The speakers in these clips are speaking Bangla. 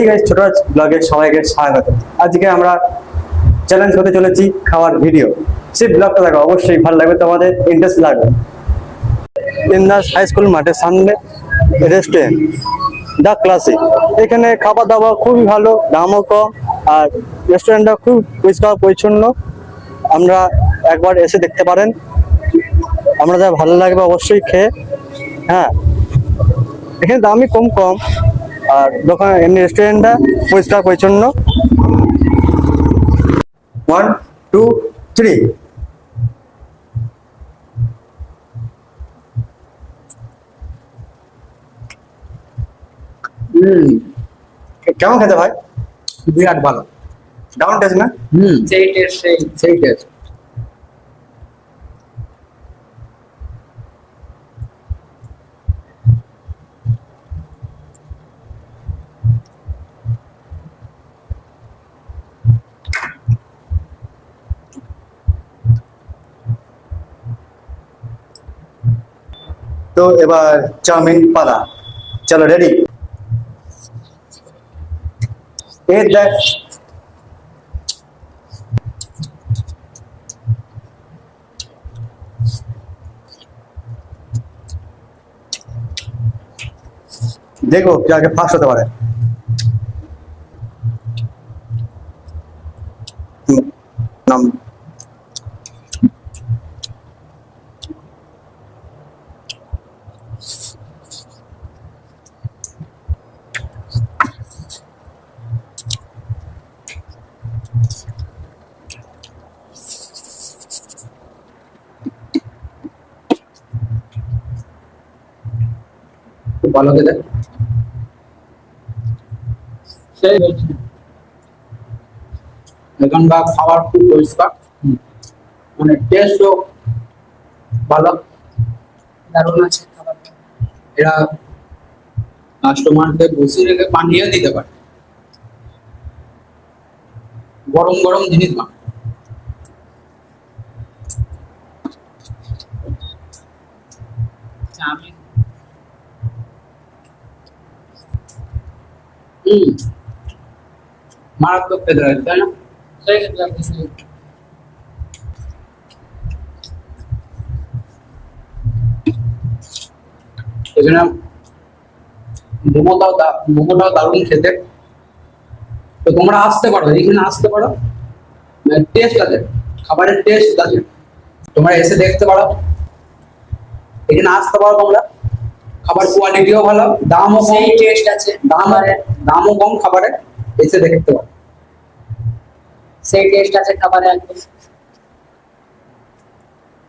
ঠিক আছে, ছোট ব্লগে সবাইকে স্বাগত। আজকে আমরা চ্যালেঞ্জ করতে চলেছি খাওয়ার ভিডিও। সেই ব্লগটা দেখো, অবশ্যই ভালো লাগবে, তোমাদের ইন্টারেস্ট লাগবে। ইন্দাস হাই স্কুল মাঠের সামনে রেস্টুরেন্ট দ্য ক্লাসিক। এখানে খাবার দাবার খুবই ভালো, দামও কম, আর রেস্টুরেন্টটা খুব পরিষ্কার পরিচ্ছন্ন। আমরা একবার এসে দেখতে পারেন, আপনাদের ভালো লাগবে অবশ্যই খেয়ে। হ্যাঁ, এখানে দামই কম কম, আর দোকান এমনি রেস্টুরেন্টটা পরিষ্কার পরিচ্ছন্ন। 1 2 3। কেমন খেতে ভাই? বিরাট ভালো। ডাউন টেস্ট না? সেই টেস্ট, সেই টেস্ট। তো এবার চাউমিন পালা, চলো রেডি। এই দেখ, দেখো কে আগে ফার্স্ট হতে পারে। নাম খুব ভালো খেতে। সেই এখানকার খাবার খুব পরিষ্কার, মানে টেস্টও ভালো, দারুণ আছে খাবার। এরা কাস্টমারকে বসিয়ে রেখে বানিয়ে দিতে পারে, গরম গরম জিনিস বানায়। চাউমিন মারাত্মক খেতে লাগে, তাই না? সেই খেতে লাগছে। এখানে মোমোটাও দারুণ খেতে। তো তোমরা আসতে পারো, এখানে আসতে পারো, টেস্ট আছে, খাবারের টেস্ট আছে, তোমরা এসে দেখতে পারো। এখানে আসতে পারো তোমরা, খাবার কোয়ালিটিও ভালো, দামও কম, টেস্ট আছে, দামও কম খাবারের, এসে দেখতে পারো, সেই টেস্ট আছে খাবারে একদম।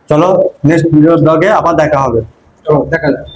চলো নেক্সট ভিডিও ব্লগে আবার দেখা হবে। চলো দেখা যাক।